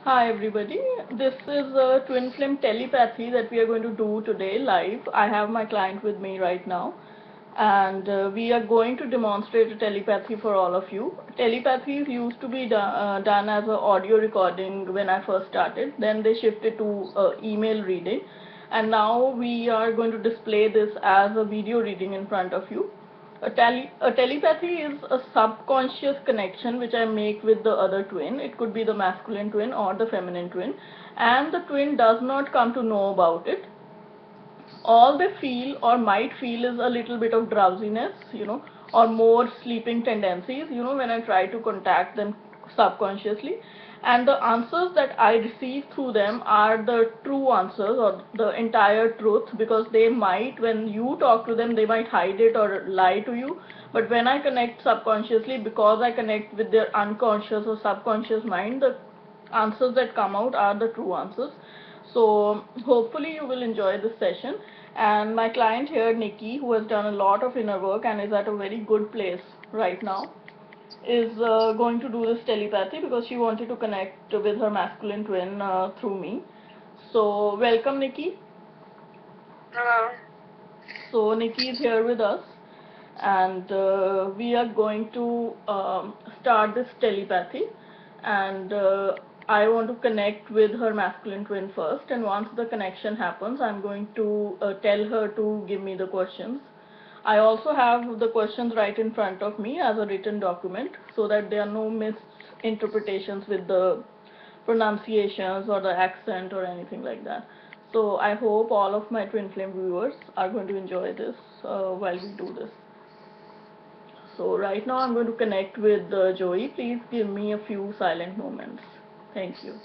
Hi everybody, this is a twin flame telepathy that we are going to do today live. I have my client with me right now and we are going to demonstrate a telepathy for all of you. Telepathy used to be done as an audio recording when I first started, then they shifted to email reading, and now we are going to display this as a video reading in front of you. A telepathy is a subconscious connection which I make with the other twin. It could be the masculine twin or the feminine twin, and the twin does not come to know about it. All they feel or might feel is a little bit of drowsiness, or more sleeping tendencies, when I try to contact them subconsciously. And the answers that I receive through them are the true answers or the entire truth, because they might, when you talk to them, they might hide it or lie to you. But when I connect subconsciously, because I connect with their unconscious or subconscious mind, the answers that come out are the true answers. So hopefully you will enjoy this session. And my client here, Nikki, who has done a lot of inner work and is at a very good place right now, is going to do this telepathy because she wanted to connect with her masculine twin through me. So welcome, Nikki. Hello. So Nikki is here with us, and we are going to start this telepathy. And I want to connect with her masculine twin first, and once the connection happens, I'm going to tell her to give me the questions. I also have the questions right in front of me as a written document, so that there are no misinterpretations with the pronunciations or the accent or anything like that. So I hope all of my twin flame viewers are going to enjoy this while we do this. So right now I'm going to connect with Joey. Please give me a few silent moments. Thank you.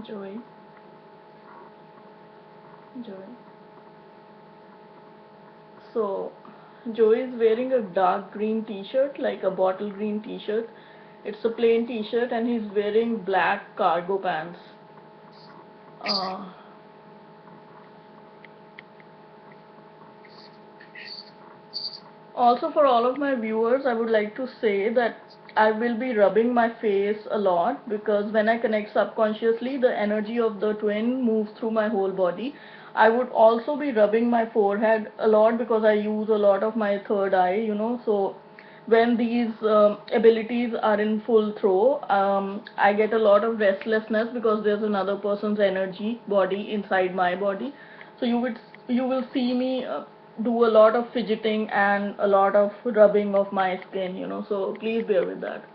Joey. Joey. So Joey is wearing a dark green t-shirt, like a bottle green t-shirt. It's a plain t-shirt and he's wearing black cargo pants. Uh, Also, for all of my viewers, I would like to say that I will be rubbing my face a lot, because when I connect subconsciously, the energy of the twin moves through my whole body. I would also be rubbing my forehead a lot because I use a lot of my third eye, so when these abilities are in full throw, I get a lot of restlessness because there's another person's energy body inside my body. So you will see me do a lot of fidgeting and a lot of rubbing of my skin, so please bear with that.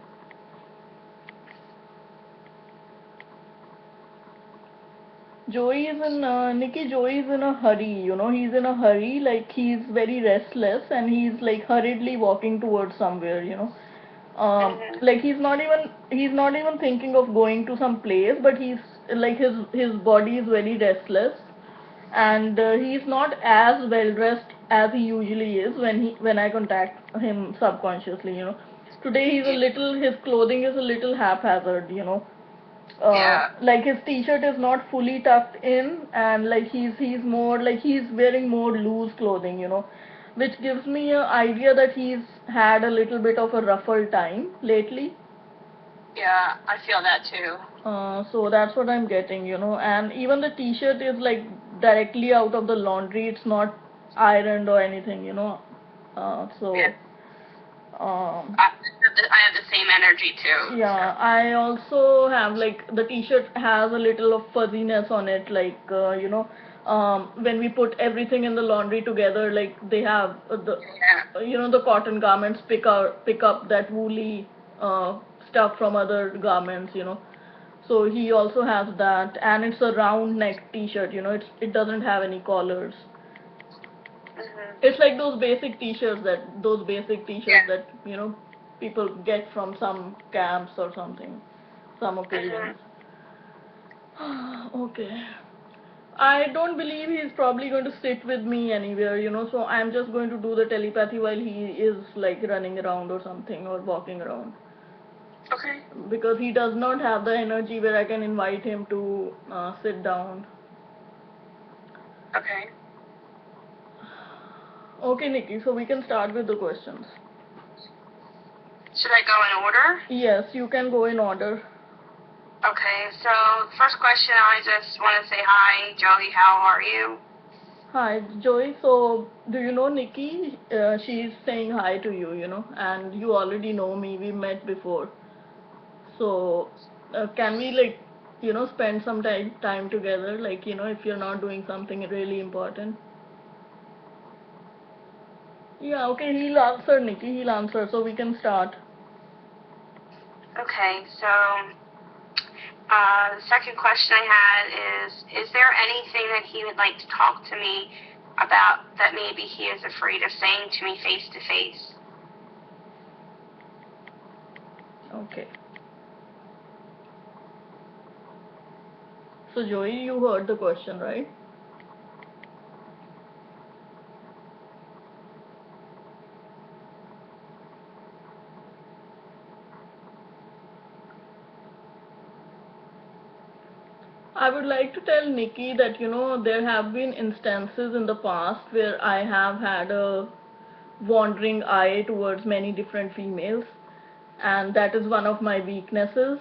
Joey is in a hurry, he's in a hurry, like he's very restless and he's like hurriedly walking towards somewhere, like he's not even thinking of going to some place, but he's like his body is very restless, and he's not as well dressed as he usually is when I contact him subconsciously. Today his clothing is a little haphazard. Like his t-shirt is not fully tucked in, and like he's more like he's wearing more loose clothing, which gives me an idea that he's had a little bit of a ruffled time lately. Yeah, I feel that too. So that's what I'm getting, and even the t-shirt is like directly out of the laundry. It's not ironed or anything, so Yeah. um I have the same energy too. yeah, I also have, like, the t-shirt has a little of fuzziness on it, like, when we put everything in the laundry together, like they have Yeah. the cotton garments pick up that woolly stuff from other garments, so he also has that, and it's a round neck t-shirt, it doesn't have any collars. It's like those basic t-shirts that people get from some camps or something, some occasions. Okay. I don't believe he's probably going to sit with me anywhere, so I'm just going to do the telepathy while he is like running around or something or walking around. Okay. Because he does not have the energy where I can invite him to sit down. Okay. Okay, Nikki, so we can start with the questions. Should I go in order? Yes, you can go in order. Okay, so first question, I just want to say hi, Joey, how are you? Hi, Joey. So, do you know Nikki? She's saying hi to you, and you already know me. We met before. So, can we spend some time together? Like, if you're not doing something really important. Yeah, okay. He'll answer, Nikki. He'll answer. So we can start. Okay, so the second question I had is there anything that he would like to talk to me about that maybe he is afraid of saying to me face to face? Okay. So, Joey, you heard the question, right? I would like to tell Nikki that, there have been instances in the past where I have had a wandering eye towards many different females, and that is one of my weaknesses,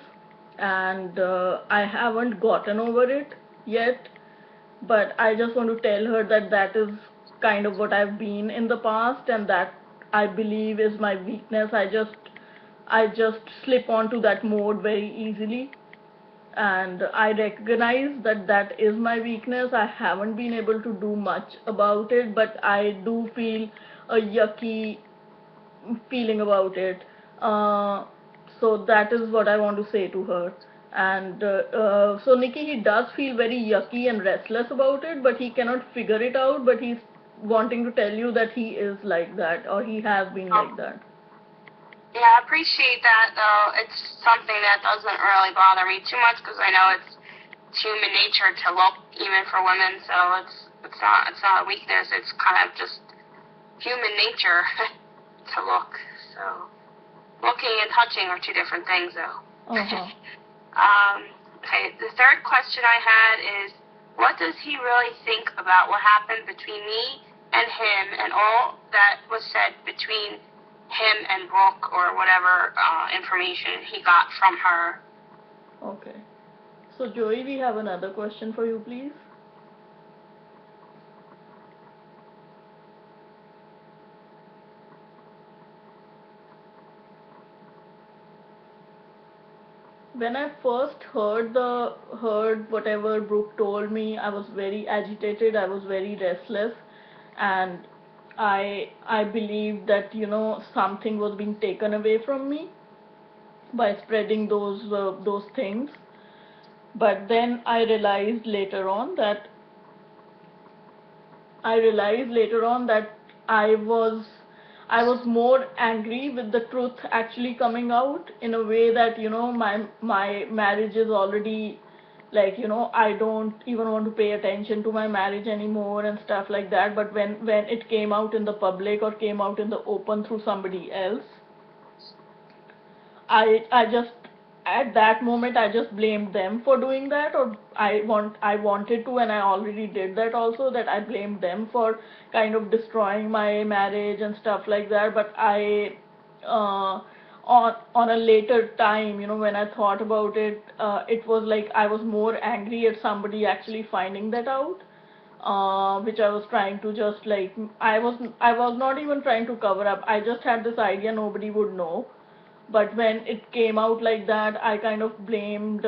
and I haven't gotten over it yet, but I just want to tell her that that is kind of what I've been in the past, and that I believe is my weakness. I just slip onto that mode very easily, and I recognize that that is my weakness. I haven't been able to do much about it, but I do feel a yucky feeling about it. Uh, so that is what I want to say to her. And so Nikki, he does feel very yucky and restless about it, but he cannot figure it out. But he's wanting to tell you that he is like that, or he has been like that. Yeah, I appreciate that, though. It's something that doesn't really bother me too much because I know it's human nature to look, even for women. So it's not a weakness. It's kind of just human nature to look. So looking and touching are two different things, though. Uh-huh. Okay, the third question I had is, what does he really think about what happened between me and him and all that was said between him and Brooke or whatever information he got from her? Okay. So Joey, we have another question for you, please. When I first heard whatever Brooke told me, I was very agitated. I was very restless, and I believed that something was being taken away from me by spreading those things. But then I realized later on that I was I was more angry with the truth actually coming out, in a way that my marriage is already, like, I don't even want to pay attention to my marriage anymore and stuff like that. But when it came out in the public or came out in the open through somebody else, I just, at that moment, I just blamed them for doing that. Or I wanted to, and I already did that also, that I blamed them for kind of destroying my marriage and stuff like that. But I on a later time, when I thought about it, it was like I was more angry at somebody actually finding that out, which I was trying to just, like, I was not even trying to cover up. I just had this idea nobody would know. But when it came out like that, I kind of blamed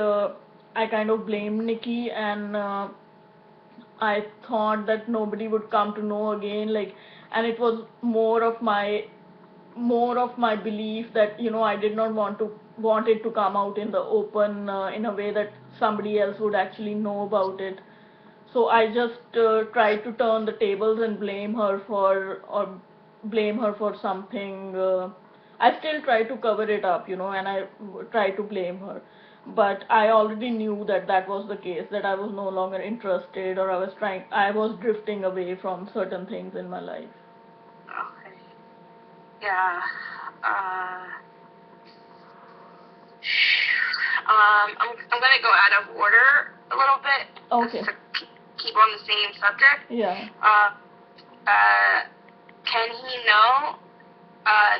Nikki, and I thought that nobody would come to know again, like. And it was more of my belief that I did not want it to come out in the open, in a way that somebody else would actually know about it. So I just tried to turn the tables and blame her for something. I still try to cover it up, and I try to blame her. but I already knew that that was the case, that I was no longer interested, or I was drifting away from certain things in my life. Okay. Yeah. I'm gonna go out of order a little bit. Okay. Just to keep on the same subject. Yeah. Can he know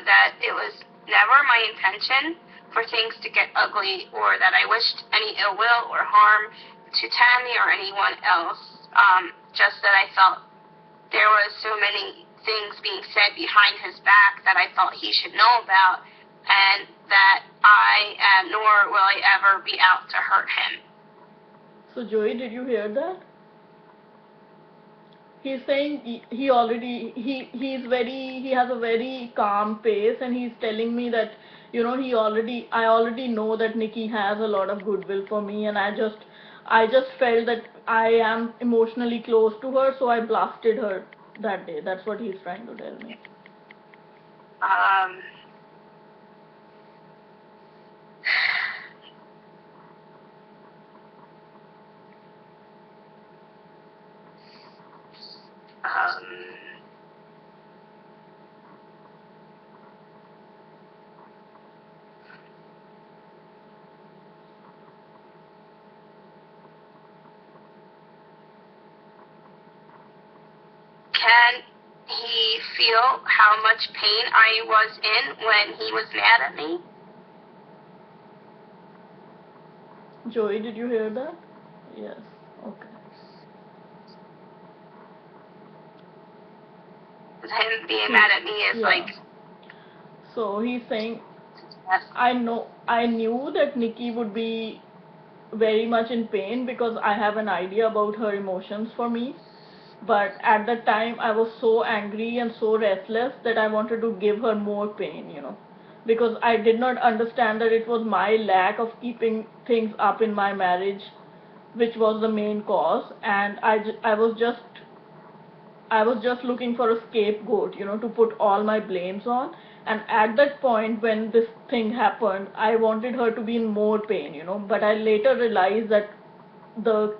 that it was never my intention for things to get ugly, or that I wished any ill will or harm to Tammy or anyone else? Just that I felt there was so many things being said behind his back that I thought he should know about, and that I am, nor will I ever be out to hurt him. So Joey, did you hear that? He's saying he has a very calm pace, and he's telling me that, I already know that Nikki has a lot of goodwill for me, and I just felt that I am emotionally close to her, so I blasted her that day. That's what he's trying to tell me. Um, can he feel how much pain I was in when he was mad at me? Joey, did you hear that? Yes. Okay. Him being mad at me is like. So he's saying, Yes. I knew that Nikki would be very much in pain because I have an idea about her emotions for me. But at that time, I was so angry and so restless that I wanted to give her more pain. Because I did not understand that it was my lack of keeping things up in my marriage which was the main cause, and I was just looking for a scapegoat, to put all my blames on. And at that point, when this thing happened, I wanted her to be in more pain. But I later realized that the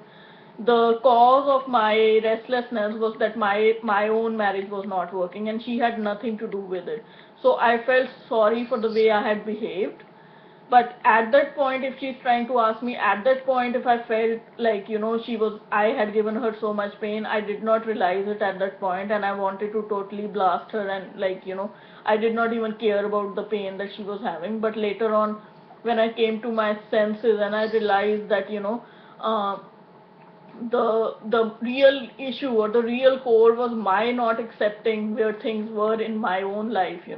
the cause of my restlessness was that my own marriage was not working, and she had nothing to do with it. So I felt sorry for the way I had behaved. But at that point, if she's trying to ask me, at that point, if I felt like, I had given her so much pain, I did not realize it at that point, and I wanted to totally blast her, and I did not even care about the pain that she was having. But later on, when I came to my senses and I realized that, uh, the real issue or the real core was my not accepting where things were in my own life.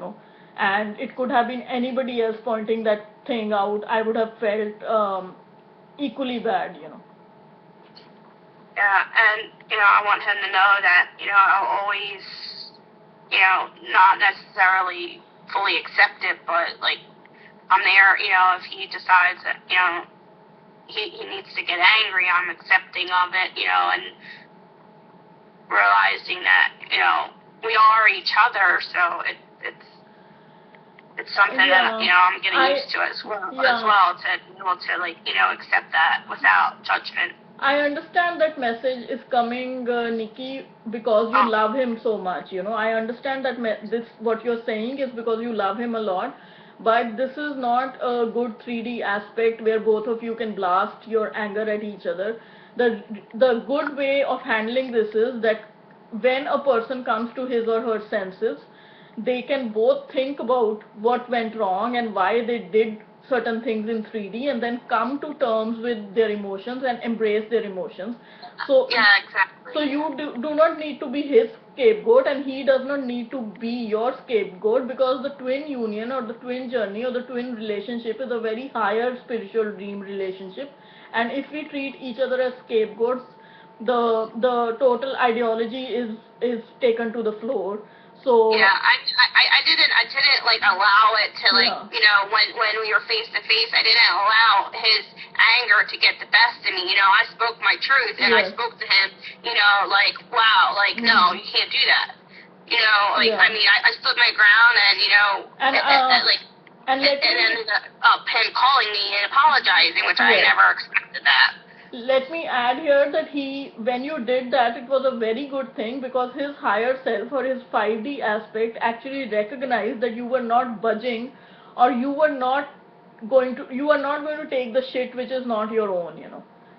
And it could have been anybody else pointing that thing out, I would have felt equally bad. Yeah, and I want him to know that I'll always not necessarily fully accept it, but like I'm there. If he decides that he needs to get angry, I'm accepting of it. And realizing that we are each other, so it's something that I'm getting used to as well. To be able to accept that without judgment. I understand that message is coming, Nikki, because you love him so much. I understand that this what you're saying is because you love him a lot, but this is not a good 3D aspect where both of you can blast your anger at each other. The good way of handling this is that when a person comes to his or her senses, they can both think about what went wrong and why they did certain things in 3D, and then come to terms with their emotions and embrace their emotions. So yeah, exactly. So you do not need to be his scapegoat, and he does not need to be your scapegoat, because the twin union or the twin journey or the twin relationship is a very higher spiritual dream relationship. And if we treat each other as scapegoats, the total ideology is taken to the floor. So yeah, I didn't like allow it to when we were face to face, I didn't allow his anger to get the best of me. I spoke my truth, and I spoke to him. Like wow, like no, you can't do that. I mean, I stood my ground, and and then him calling me and apologizing. apologizing, which I Yes. never expected that. Let me add here that when you did that, it was a very good thing because his higher self or his 5D aspect actually recognized that you were not budging, or you are not going to take the shit which is not your own,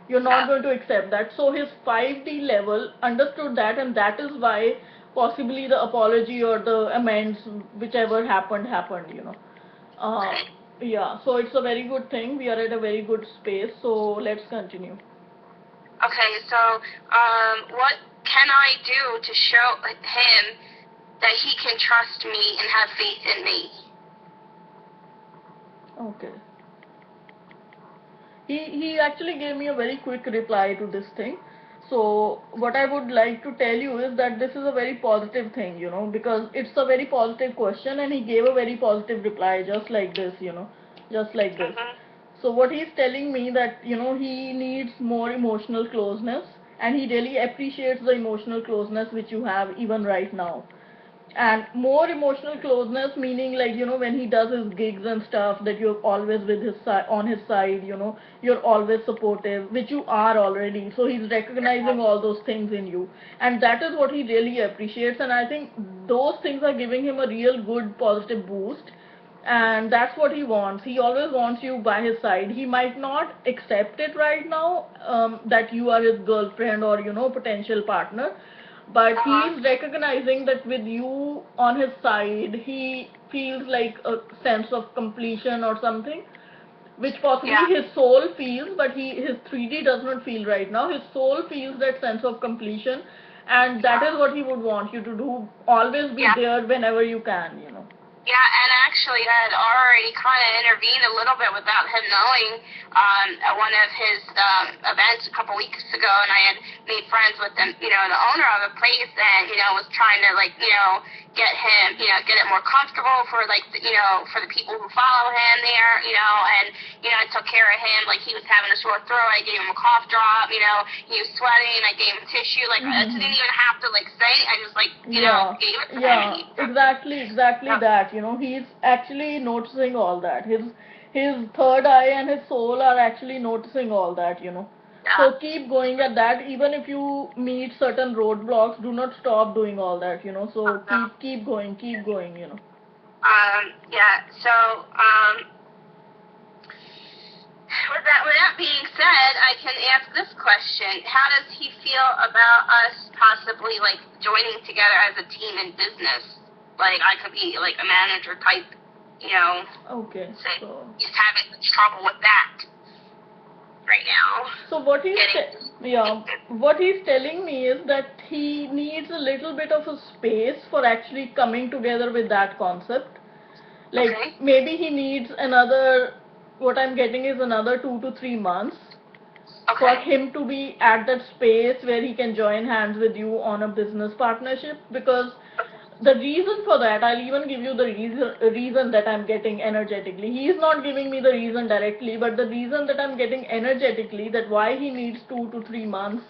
You're not going to accept that. So his 5D level understood that, and that is why possibly the apology or the amends, whichever happened. Uh, yeah, so it's a very good thing. We are at a very good space. So let's continue. Okay, so what can I do to show him that he can trust me and have faith in me? Okay. He actually gave me a very quick reply to this thing. So what I would like to tell you is that this is a very positive thing, because it's a very positive question, and he gave a very positive reply just like this, just like this. So what he's telling me that, he needs more emotional closeness, and he really appreciates the emotional closeness which you have even right now. And more emotional closeness, meaning, like, when he does his gigs and stuff, that you're always with his side, on his side, you're always supportive, which you are already. So he's recognizing all those things in you, and that is what he really appreciates. And I think those things are giving him a real good positive boost, and that's what he wants. He always wants you by his side. He might not accept it right now, that you are his girlfriend or, potential partner, but he's recognizing that with you on his side, he feels like a sense of completion or something, which possibly his soul feels, but his 3D does not feel right now. His soul feels that sense of completion, and that is what he would want you to do. Always be there whenever you can. Yeah, and actually I had already kind of intervened a little bit without him knowing at one of his events a couple weeks ago, and I had made friends with the owner of the place, and was trying to get him get it more comfortable for for the people who follow him there, and I took care of him. Like, he was having a sore throat, I gave him a cough drop, he was sweating, I gave him tissue, I didn't even have to say, I just gave it to him. Exactly that. He's actually noticing all that. His third eye and his soul are actually noticing all that. So keep going at that. Even if you meet certain roadblocks, do not stop doing all that. So keep going. Yeah. So with that being said, I can ask this question: how does he feel about us possibly joining together as a team in business? I could be a manager type, Okay. So he's having trouble with that right now. So what he's telling me is that he needs a little bit of a space for actually coming together with that concept. Maybe he needs another, what I'm getting is another 2 to 3 months for him to be at that space where he can join hands with you on a business partnership. Because the reason for that, I'll even give you the reason that I'm getting energetically. He is not giving me the reason directly, but the reason that I'm getting energetically, that why he needs 2 to 3 months,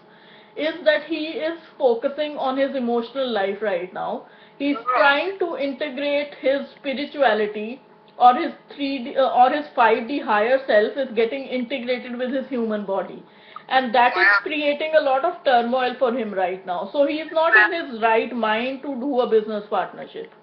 is that he is focusing on his emotional life right now. He's trying to integrate his spirituality, or his 3D or his 5D higher self is getting integrated with his human body, and that is creating a lot of turmoil for him right now. So he is not in his right mind to do a business partnership.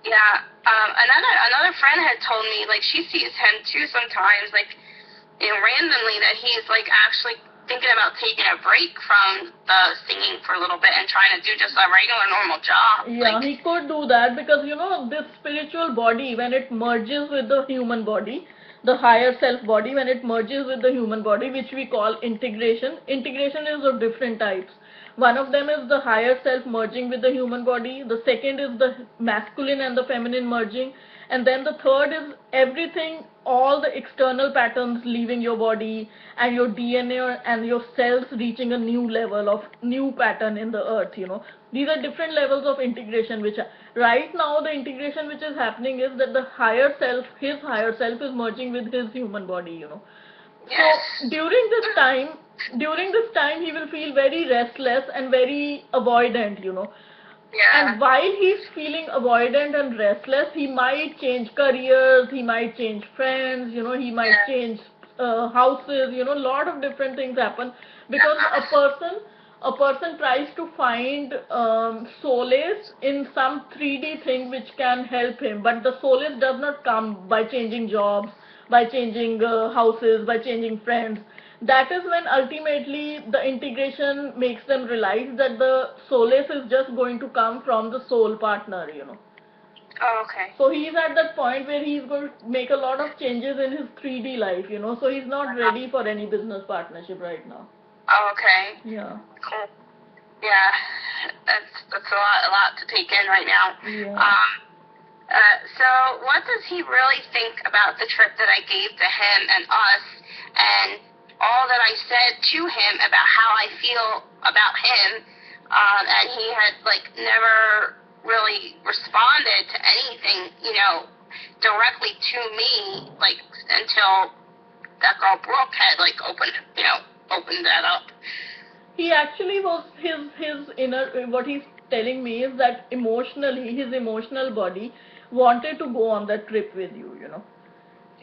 Yeah. Another friend had told me she sees him too sometimes randomly, that he's actually thinking about taking a break from the singing for a little bit and trying to do just a regular normal job. Yeah, he could do that because this spiritual body, when it merges with the human body, the higher self body, when it merges with the human body, which we call integration. Integration is of different types. One of them is the higher self merging with the human body. The second is the masculine and the feminine merging. And then the third is everything, all the external patterns leaving your body, and your DNA and your cells reaching a new level of new pattern in the earth. These are different levels of integration, which right now the integration which is happening is that the higher self, his higher self, is merging with his human body. So during this time he will feel very restless and very avoidant. And while he's feeling avoidant and restless, he might change careers, he might change friends, he might change houses, a lot of different things happen because a person tries to find solace in some 3D thing which can help him, but the solace does not come by changing jobs, by changing houses, by changing friends. That is when ultimately the integration makes them realize that the solace is just going to come from the soul partner. Oh, okay. So he's at that point where he's going to make a lot of changes in his 3D life. So he's not ready for any business partnership right now. Oh, okay. Yeah. Cool. Yeah, that's a lot to take in right now. Yeah. So what does he really think about the trip that I gave to him and us, and all that I said to him about how I feel about him, and he had never really responded to anything, directly to me, until that girl Brooke had opened that up. He actually was his inner, what he's telling me is that emotionally his emotional body wanted to go on that trip with you.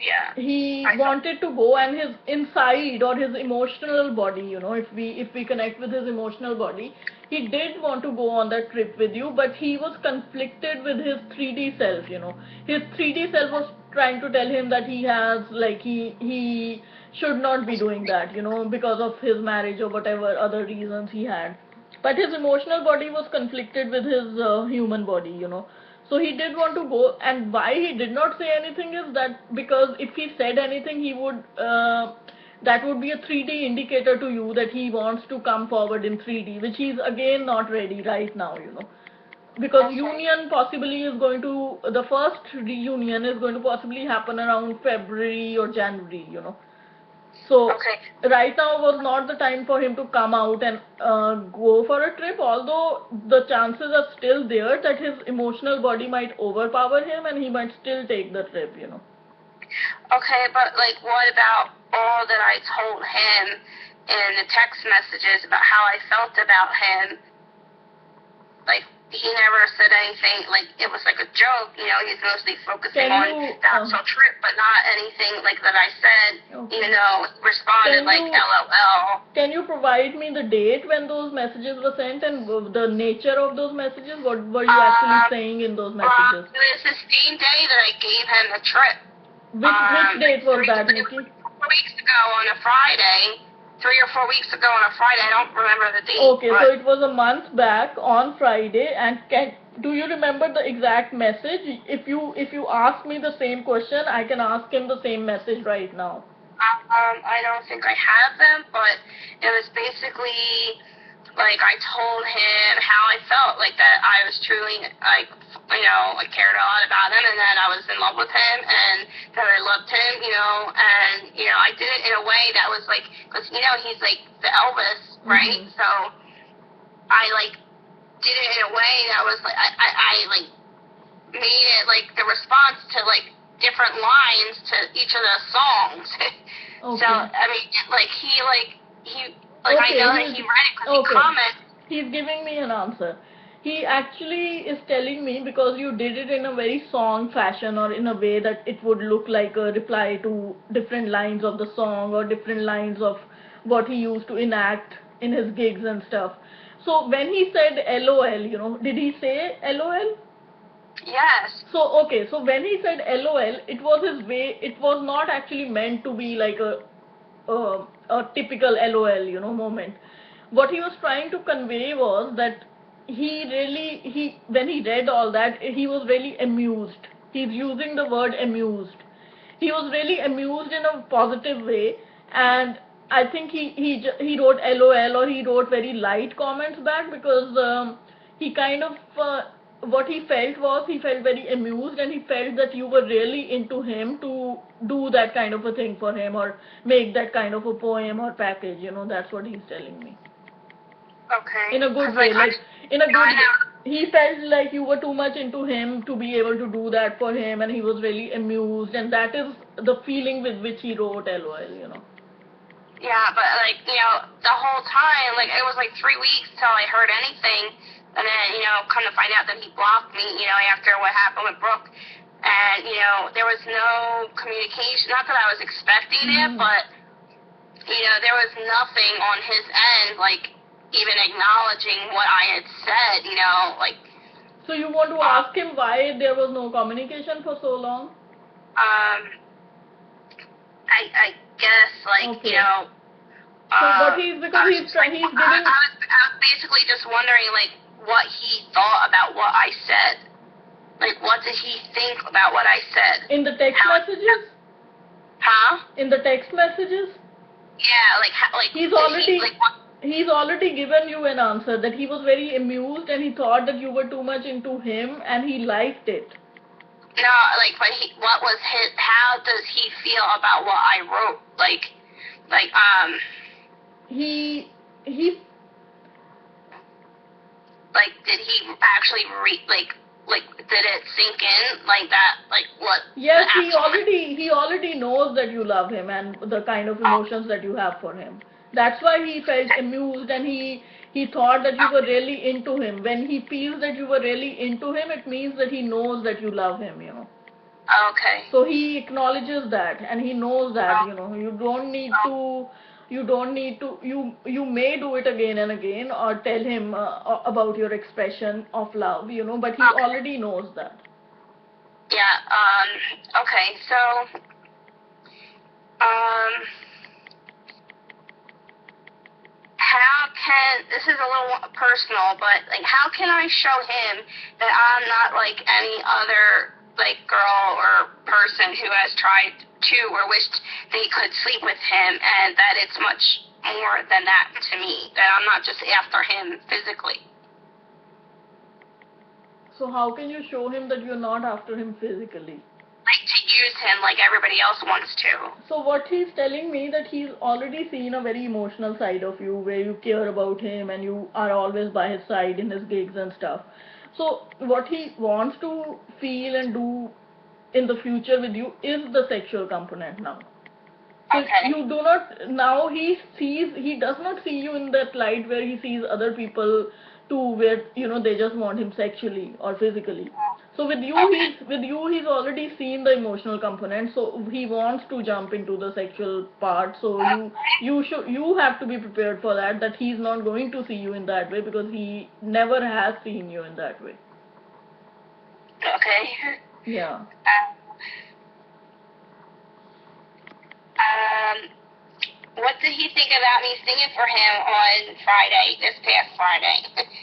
Yeah. He wanted to go, and his inside or his emotional body, if we connect with his emotional body, he did want to go on that trip with you, but he was conflicted with his 3D self. His 3D self was trying to tell him that he has he should not be doing that, because of his marriage or whatever other reasons he had. But his emotional body was conflicted with his human body. So he did want to go, and why he did not say anything is that because if he said anything, he would that would be a 3D indicator to you that he wants to come forward in 3D, which he's again not ready right now. Because union possibly is going to, the first reunion is going to possibly happen around February or January. So right now was not the time for him to come out and go for a trip, although the chances are still there that his emotional body might overpower him and he might still take the trip. Okay, but what about all that I told him in the text messages about how I felt about him? He never said anything, it was a joke, he's mostly focusing on the actual trip, but not anything that I said, Okay. even though he responded LOL. Can you provide me the date when those messages were sent and the nature of those messages? What were you actually saying in those messages? It was the same day that I gave him the trip. Which date was that, Nikki? 4 weeks ago on a Friday. 3 or 4 weeks ago on a Friday. I don't remember the date. Okay, so it was a month back on Friday. And do you remember the exact message? If you ask me the same question, I can ask him the same message right now. I don't think I have them, but it was basically I told him how I felt, that I was truly I cared a lot about him, and that I was in love with him, and that I loved him, and I did it in a way that was because he's the Elvis, right? Mm-hmm. So I did it in a way that was I made it the response to different lines to each of the songs. Okay. So I mean, he okay, I know that he read it because he commented. He's giving me an answer. He actually is telling me because you did it in a very song fashion or in a way that it would look like a reply to different lines of the song or different lines of what he used to enact in his gigs and stuff. So when he said LOL, did he say LOL? Yes. So okay, so when he said LOL, it was his way. It was not actually meant to be like a typical LOL, moment. What he was trying to convey was that he when he read all that, he was really amused. He's using the word amused. He was really amused in a positive way, and I think he wrote LOL, or he wrote very light comments back because he kind of what he felt was he felt very amused, and he felt that you were really into him to do that kind of a thing for him or make that kind of a poem or package. That's what he's telling me. Okay. In a good way, in a good way. He felt like you were too much into him to be able to do that for him, and he was really amused, and that is the feeling with which he wrote LOL. Yeah, but the whole time, it was 3 weeks till I heard anything, and then come to find out that he blocked me, after what happened with Brooke, and there was no communication. Not that I was expecting it, but there was nothing on his end, like even acknowledging what I had said. Like. So you want to ask him why there was no communication for so long? I guess, like, okay. So what because he's giving. I was basically just wondering, like, what he thought about what I said. Like, what did he think about what I said? In the text messages? Huh? In the text messages? Yeah, like he's already given you an answer that he was very amused and he thought that you were too much into him and he liked it. No, like, but how does he feel about what I wrote? He like, did he actually did it sink in like that? Like, what? Yes, he already knows that you love him and the kind of emotions that you have for him. That's why he felt amused and he thought that you were really into him. When he feels that you were really into him, it means that he knows that you love him, Okay. So he acknowledges that and he knows that, you don't need to, you may do it again and again or tell him about your expression of love, but he already knows that. Yeah, okay, so, this is a little personal, but, like, how can I show him that I'm not like any other, like, girl or person who has tried to or wished they could sleep with him, and that it's much more than that to me, that I'm not just after him physically? So how can you show him that you're not after him physically? Like, to use him like everybody else wants to. So what he's telling me that he's already seen a very emotional side of you where you care about him and you are always by his side in his gigs and stuff. So what he wants to feel and do in the future with you is the sexual component now. So okay. You do not, now he does not see you in that light where he sees other people too, where, they just want him sexually or physically. So with you, he's already seen the emotional component, so he wants to jump into the sexual part. So you have to be prepared for that he's not going to see you in that way because he never has seen you in that way. Okay. Yeah. What did he think about me singing for him on Friday, this past Friday,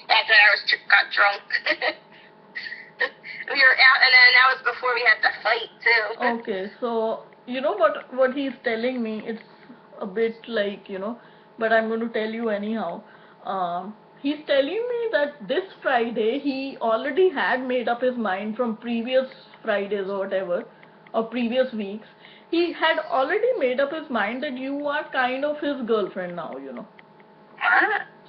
after I got drunk? We were out, and then that was before we had the fight, too. Okay, so, what he's telling me, it's a bit like, but I'm going to tell you anyhow. He's telling me that this Friday, he already had made up his mind from previous Fridays or whatever, or previous weeks. He had already made up his mind that you are kind of his girlfriend now,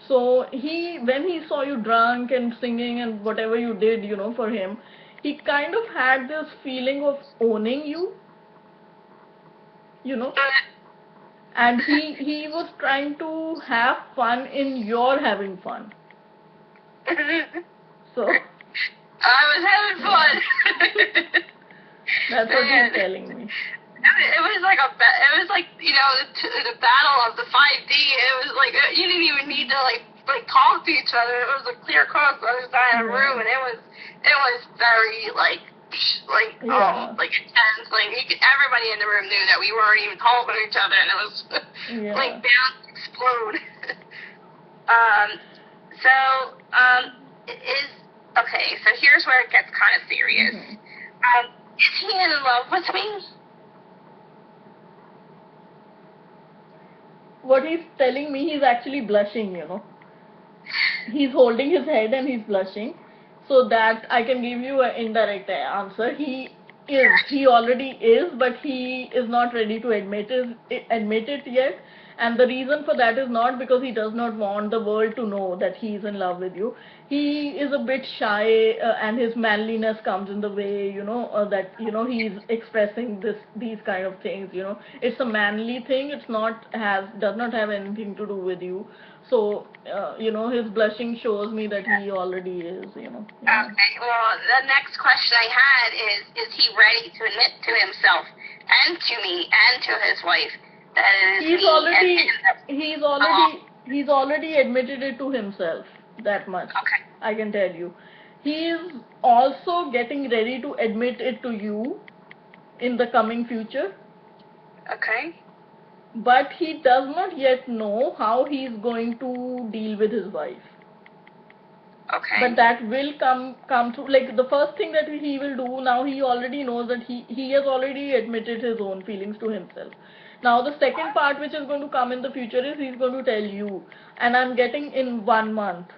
So when he saw you drunk and singing and whatever you did, for him, he kind of had this feeling of owning you, and he was trying to have fun in your having fun. So I was having fun. That's what he's telling me. It was like the battle of the 5D. It was like you didn't even need to like talk to each other. It was a clear cross the other side of the room, and it was very like intense. Like everybody in the room knew that we weren't even talking to each other, and it was like bound to explode. So here's where it gets kind of serious. Is he in love with me? What he's telling me, he's actually blushing, He's holding his head and he's blushing. So that I can give you an indirect answer. He already is, but he is not ready to admit it yet. And the reason for that is not because he does not want the world to know that he is in love with you. He is a bit shy, and his manliness comes in the way, that he's expressing these kind of things. It's a manly thing. It's not has does not have anything to do with you. So his blushing shows me that he already is. Yeah. Okay, well, the next question I had is he ready to admit to himself and to me and to his wife that it is He's me already and him? he's already admitted it to himself. That much Okay. I can tell you. He is also getting ready to admit it to you in the coming future, Okay. but he does not yet know how he is going to deal with his wife. Okay. But that will come through. Like, the first thing that he will do now, he already knows that he has already admitted his own feelings to himself. Now the second part which is going to come in the future is he's going to tell you, and I'm getting in 1 month.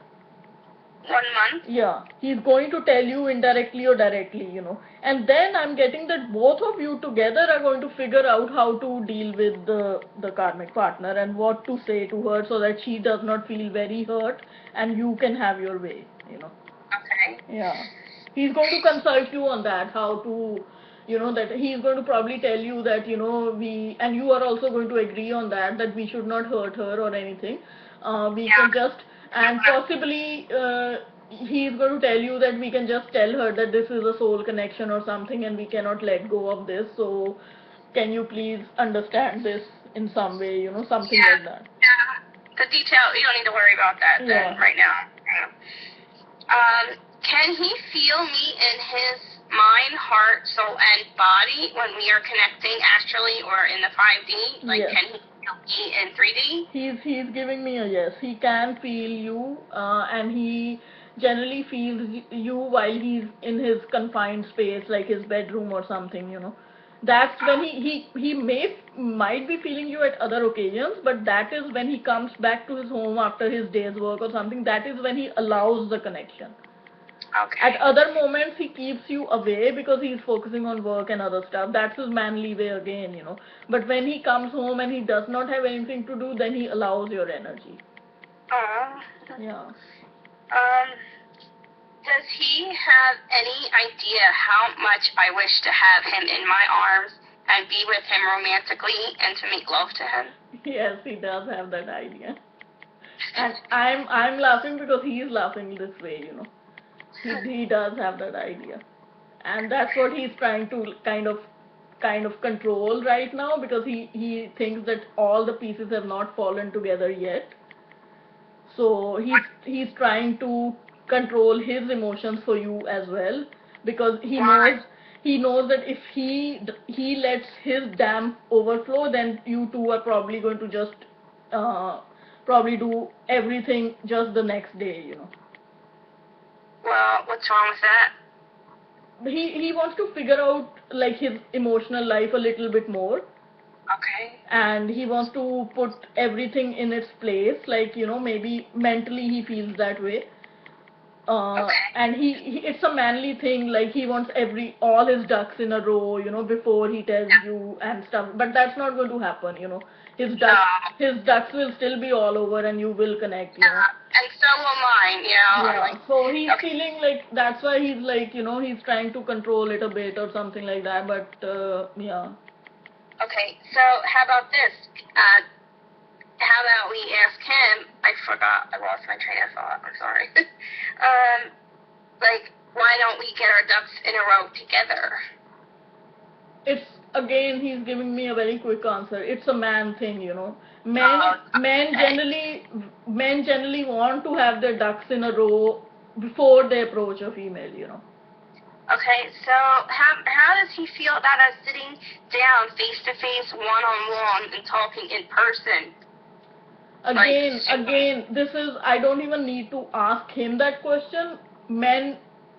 1 month? Yeah, he's going to tell you indirectly or directly. And then I'm getting that both of you together are going to figure out how to deal with the karmic partner and what to say to her so that she does not feel very hurt and you can have your way. Okay. Yeah. He's going to consult you on that, how to, that he's going to probably tell you that, and you are also going to agree on that we should not hurt her or anything. We Yeah. can just, and possibly, he's going to tell you that we can just tell her that this is a soul connection or something and we cannot let go of this. So, can you please understand this in some way, something Yeah. like that. Yeah. The detail, you don't need to worry about that Yeah. then right now. Can he feel me in his mind, heart, soul, and body when we are connecting astrally or in the 5D? Like, Yes. can he feel me in 3D? He's giving me a yes. He can feel you, and he generally feels you while he's in his confined space, like his bedroom or something. That's when he might be feeling you at other occasions, but that is when he comes back to his home after his day's work or something. That is when he allows the connection. Okay. At other moments, he keeps you away because he's focusing on work and other stuff. That's his manly way again. But when he comes home and he does not have anything to do, then he allows your energy. Yeah. Does he have any idea how much I wish to have him in my arms and be with him romantically and to make love to him? Yes, he does have that idea. And I'm laughing because he's laughing this way. He does have that idea. And that's what he's trying to kind of control right now, because he thinks that all the pieces have not fallen together yet. So he's trying to control his emotions for you as well, because he knows that if he lets his dam overflow, then you two are probably going to just probably do everything just the next day. Well, what's wrong with that? He wants to figure out like his emotional life a little bit more, Okay. and he wants to put everything in its place, like maybe mentally he feels that way. Okay. And it's a manly thing, like he wants all his ducks in a row, before he tells you and stuff, but that's not going to happen. His ducks will still be all over and you will connect. And so will mine, Yeah, I'm like, so he's okay. feeling like, that's why he's like, he's trying to control it a bit or something like that, but yeah. Okay, so how about this? How about we ask him? I forgot. I lost my train of thought. I'm sorry. Like, why don't we get our ducks in a row together? It's, again, he's giving me a very quick answer. It's a man thing. Men generally want to have their ducks in a row before they approach a female. Okay, so how does he feel about us sitting down face to face, one on one, and talking in person? Again, this is, I don't even need to ask him that question.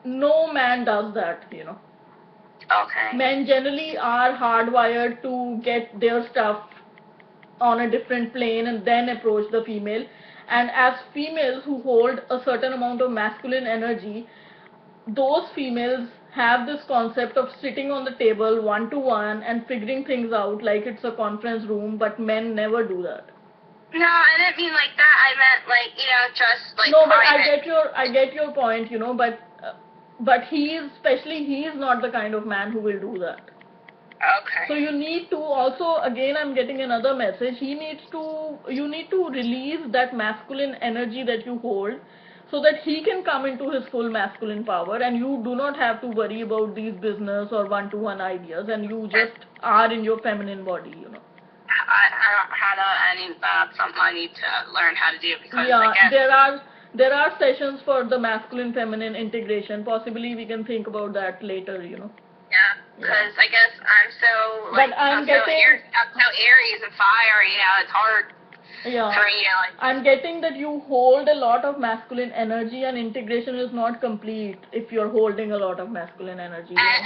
No man does that. Okay. Men generally are hardwired to get their stuff on a different plane and then approach the female. And as females who hold a certain amount of masculine energy, those females have this concept of sitting on the table one to one and figuring things out like it's a conference room, but men never do that. No, I didn't mean like that. I meant like, just like No, but private. I get your point, but he is not the kind of man who will do that. So Okay. you need to also, again, I'm getting another message. You need to release that masculine energy that you hold so that he can come into his full masculine power and you do not have to worry about these business or one-to-one ideas and you just are in your feminine body. I don't how to. I need that's something I need to learn how to do because I Yeah, guess there are sessions for the masculine feminine integration. Possibly we can think about that later. yeah, Yeah. because I guess But I'm so Aries and fire. It's hard yeah, for me to like. I'm getting that you hold a lot of masculine energy and integration is not complete if you're holding a lot of masculine energy. And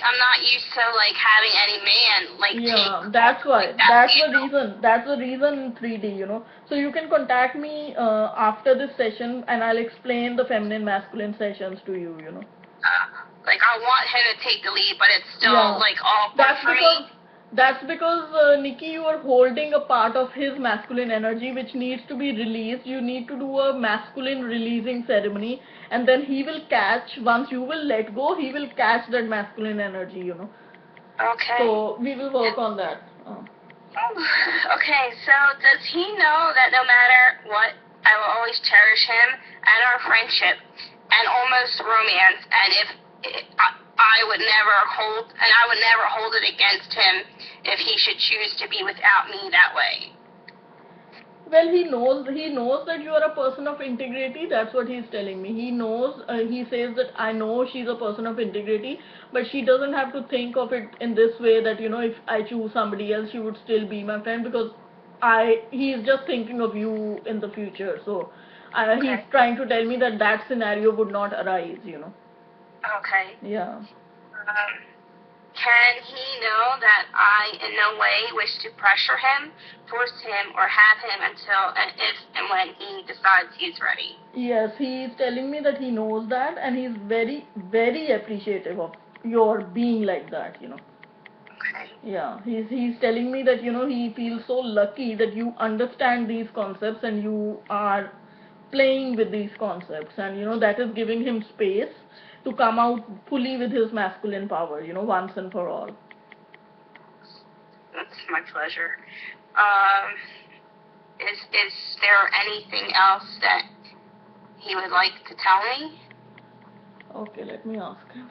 I'm not used to like having any man like take Yeah, that's like why. that handle. That's the reason in 3D. So you can contact me after this session and I'll explain the feminine masculine sessions to you. Like I want him to take the lead, but it's still Yeah, like awkward that's for me. because Nikki, you are holding a part of his masculine energy which needs to be released. You need to do a masculine releasing ceremony, and then he will catch. Once you will let go, he will catch that masculine energy. Okay. So we will work on that. Okay, so does he know that no matter what, I will always cherish him and our friendship and almost romance, and if I would never hold it against him if he should choose to be without me that way. Well, he knows that you are a person of integrity. That's what he's telling me. He knows. He says that I know she's a person of integrity, but she doesn't have to think of it in this way that if I choose somebody else, she would still be my friend because he's just thinking of you in the future. So, he's Okay. trying to tell me that that scenario would not arise. Okay. Yeah. Can he know that I in no way wish to pressure him, force him, or have him until and if and when he decides he's ready? Yes, he is telling me that he knows that, and he's very, very appreciative of your being like that. Okay. Yeah, he's telling me that he feels so lucky that you understand these concepts and you are playing with these concepts, and that is giving him space to come out fully with his masculine power, once and for all. That's my pleasure. Um, is there anything else that he would like to tell me? Okay, let me ask him.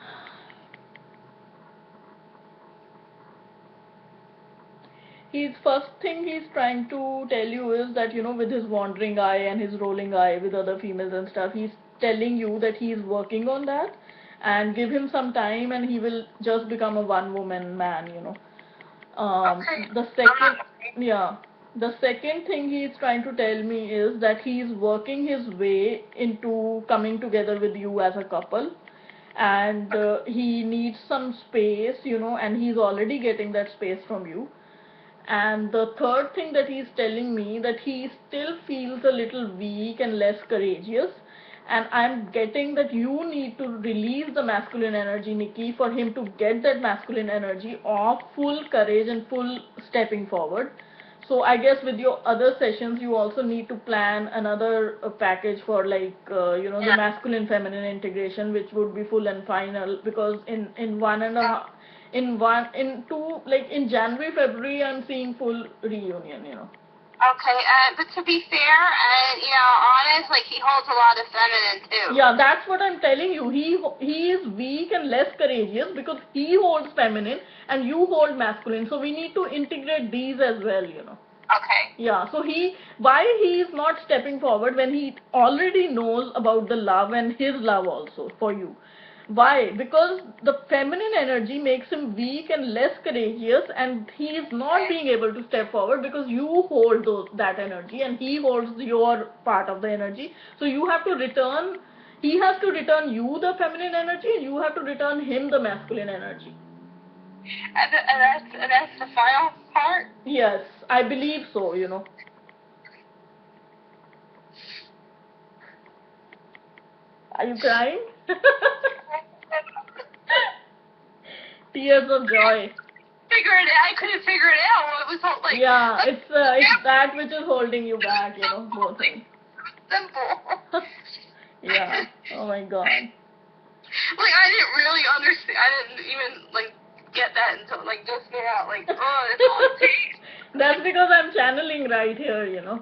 His first thing he's trying to tell you is that with his wandering eye and his rolling eye with other females and stuff, he's telling you that he's working on that and give him some time and he will just become a one woman man. Okay. The I'm second, not. yeah, the second thing he's trying to tell me is that he's working his way into coming together with you as a couple, and he needs some space, and he's already getting that space from you. And the third thing that he's telling me that he still feels a little weak and less courageous. And I'm getting that you need to release the masculine energy, Nikki, for him to get that masculine energy of full courage and full stepping forward. So I guess with your other sessions, you also need to plan another package for the Yeah. masculine feminine integration, which would be full and final because in one and a half in two like in January February I'm seeing full reunion. Okay. But to be fair and honest, like he holds a lot of feminine too. Yeah, that's what I'm telling you. He is weak and less courageous because he holds feminine and you hold masculine. So we need to integrate these as well. Okay. Yeah, so why he is not stepping forward when he already knows about the love and his love also for you? Why? Because the feminine energy makes him weak and less courageous, and he is not being able to step forward because you hold that energy and he holds your part of the energy. So you have to return, he has to return you the feminine energy, and you have to return him the masculine energy. And that's the final part. Yes, I believe so. Are you crying? Tears of joy. I couldn't figure it out. It was all like. Yeah, it's that which is holding you back, both things. Simple. Yeah. Oh my God. Like I didn't really understand. I didn't even like get that until like just now. Like, oh, it's all it takes. That's because I'm channeling right here.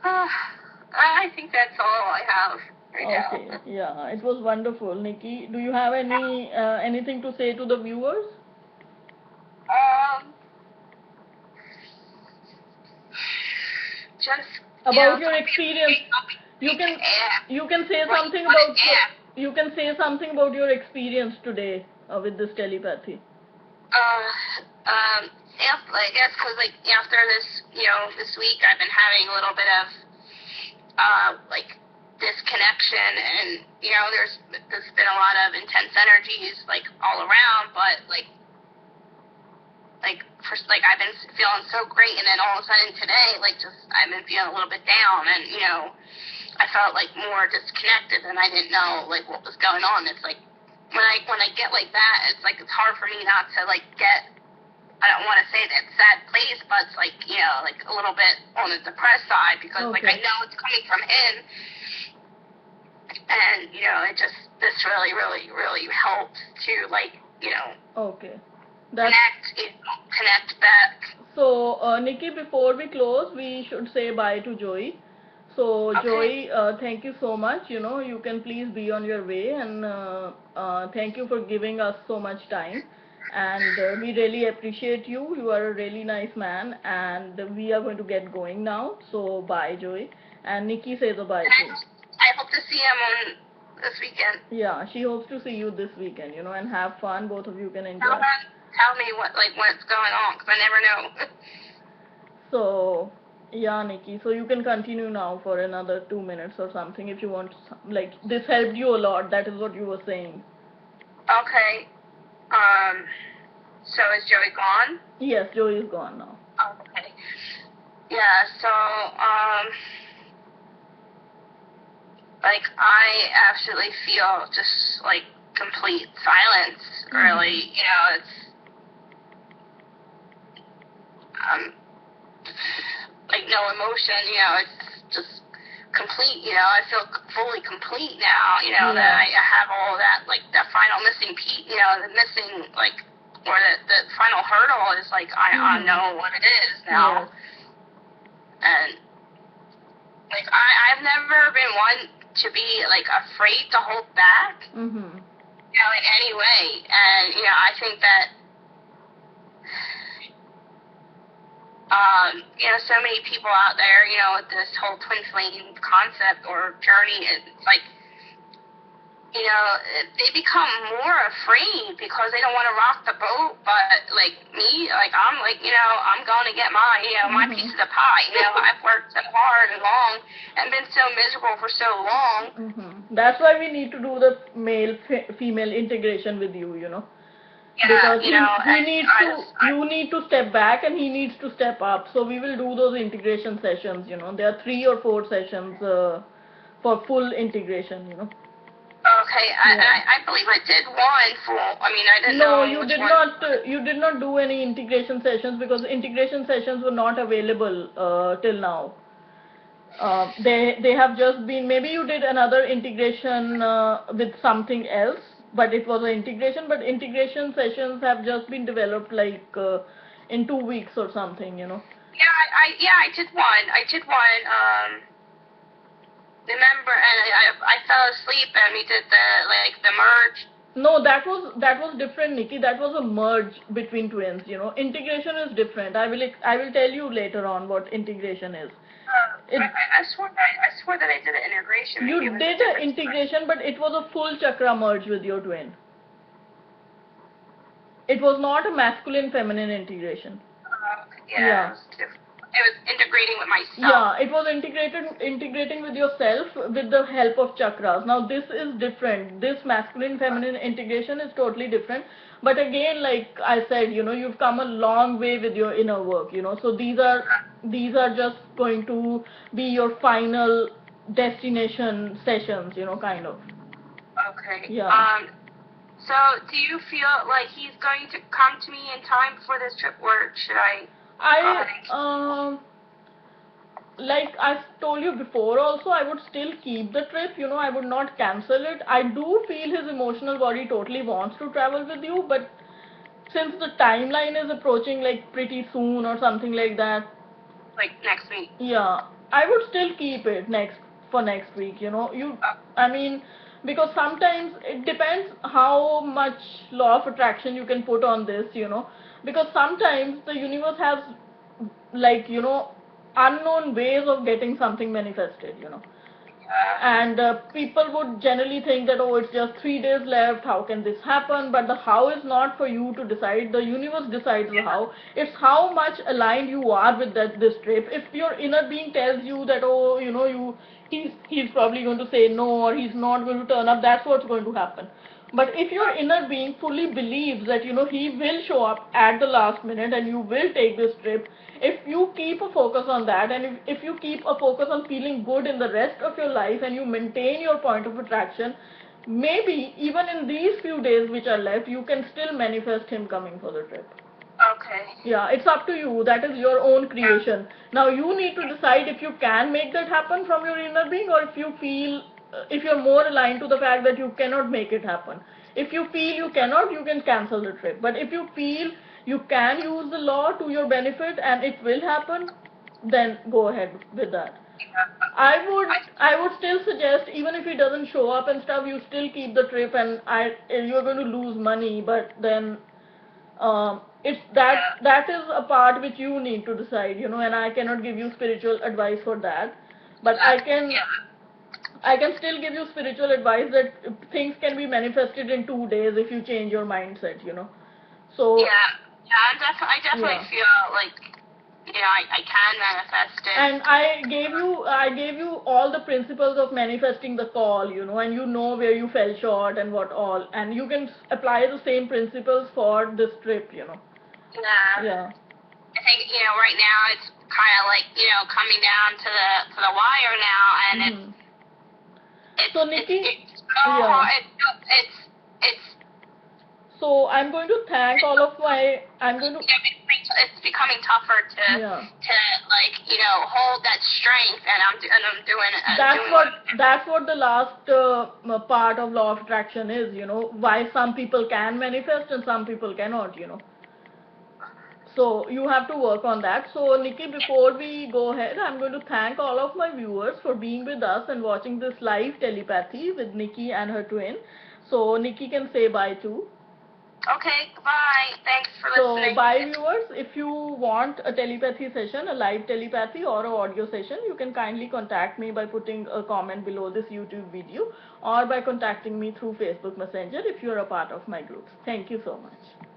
I think that's all I have right now. Okay. Yeah, it was wonderful, Nikki. Do you have anything to say to the viewers? Just About your experience. You can say something about your experience today with this telepathy. I guess because like after this week I've been having a little bit of like disconnection, and there's been a lot of intense energies like all around, but like first, like I've been feeling so great, and then all of a sudden today, like just I've been feeling a little bit down, and I felt like more disconnected, and I didn't know like what was going on. It's like when I get like that, it's like it's hard for me not to like get. I don't want to say that sad place, but it's like like a little bit on the depressed side, because like I know it's coming from him, and it just this really really really helped to like Okay. Connect back. So, Nikki, before we close, we should say bye to Joey. So, Okay. Joey, thank you so much. You can please be on your way, and thank you for giving us so much time. And we really appreciate you. You are a really nice man, and we are going to get going now. So, bye, Joey. And Nikki says a bye too. I hope to see him on this weekend. Yeah, she hopes to see you this weekend, and have fun. Both of you can enjoy. Tell me what's going on, because I never know. So, yeah, Nikki. So you can continue now for another 2 minutes or something if you want. Like, this helped you a lot. That is what you were saying. Okay. So is Joey gone? Yes, Joey is gone now. Okay. Yeah. So like I absolutely feel just like complete silence. Really, it's like no emotion. It's just complete. I feel fully complete now. That I have all that, like that final missing piece. The missing or the final hurdle is like I know what it is now. Yes. And like I've never been one to be like afraid to hold back. In any way, and I think that so many people out there, with this whole twin flame concept or journey, it's like they become more afraid because they don't want to rock the boat. But like me, like I'm like I'm going to get my piece of the pie. I've worked so hard and long and been so miserable for so long. That's why we need to do the male-female integration with you. Yeah, because you need to step back and he needs to step up. So we will do those integration sessions. There are 3 or 4 sessions for full integration. Okay, I believe I did one full. I mean, I didn't know. No, you did not. You did not do any integration sessions because integration sessions were not available till now. They have just been. Maybe you did another integration with something else, but it was an integration. But integration sessions have just been developed like in 2 weeks or something. Yeah, I did one. Remember, and I fell asleep and we did the merge. No, that was different, Nikki. That was a merge between twins. Integration is different. I will tell you later on what integration is. I swore that I did an integration. You did an integration, but it was a full chakra merge with your twin. It was not a masculine-feminine integration. Yeah. It was different. It was integrating with myself. Yeah, it was integrating with yourself with the help of chakras. Now this is different. This masculine-feminine integration is totally different. But again, like I said, you've come a long way with your inner work. So these are just going to be your final destination sessions. Kind of. Okay. Yeah. So, do you feel like he's going to come to me in time for this trip, or should I go ahead and like I told you before also, I would still keep the trip, I would not cancel it. I do feel his emotional body totally wants to travel with you, but since the timeline is approaching like pretty soon or something like that, like next week? yeah, I would still keep it next week, I mean, because sometimes it depends how much law of attraction you can put on this, because sometimes the universe has like, unknown ways of getting something manifested, and people would generally think that, oh, it's just 3 days left, how can this happen? But the how is not for you to decide, the universe decides the how. It's how much aligned you are with this trip. If your inner being tells you that, oh, he's probably going to say no, or he's not going to turn up, that's what's going to happen. But if your inner being fully believes that, he will show up at the last minute and you will take this trip, if you keep a focus on that, and if you keep a focus on feeling good in the rest of your life, and you maintain your point of attraction, maybe even in these few days which are left, you can still manifest him coming for the trip. Okay. Yeah, it's up to you. That is your own creation. Now you need to decide if you can make that happen from your inner being, or if you feel, if you're more aligned to the fact that you cannot make it happen. If you feel you cannot, you can cancel the trip. But if you feel you can use the law to your benefit and it will happen, then go ahead with that. I would still suggest, even if he doesn't show up and stuff, you still keep the trip, and you're going to lose money, but then it's that is a part which you need to decide, and I cannot give you spiritual advice for that, but I can still give you spiritual advice that things can be manifested in 2 days if you change your mindset, so I definitely feel like I can manifest it. and I gave you all the principles of manifesting the call, and where you fell short and what all, and you can apply the same principles for this trip, yeah. I think right now it's kind of like coming down to the wire now, and it's So Nikki, it's so hard. It's so I'm going to thank all of my. it's becoming tougher to like hold that strength, and I'm doing That's what the last part of law of attraction is. Why some people can manifest and some people cannot. So you have to work on that. So Nikki, before we go ahead, I'm going to thank all of my viewers for being with us and watching this live telepathy with Nikki and her twin. So Nikki can say bye too. Okay, goodbye. Thanks for listening. So bye viewers. If you want a telepathy session, a live telepathy or an audio session, you can kindly contact me by putting a comment below this YouTube video, or by contacting me through Facebook Messenger if you are a part of my groups. Thank you so much.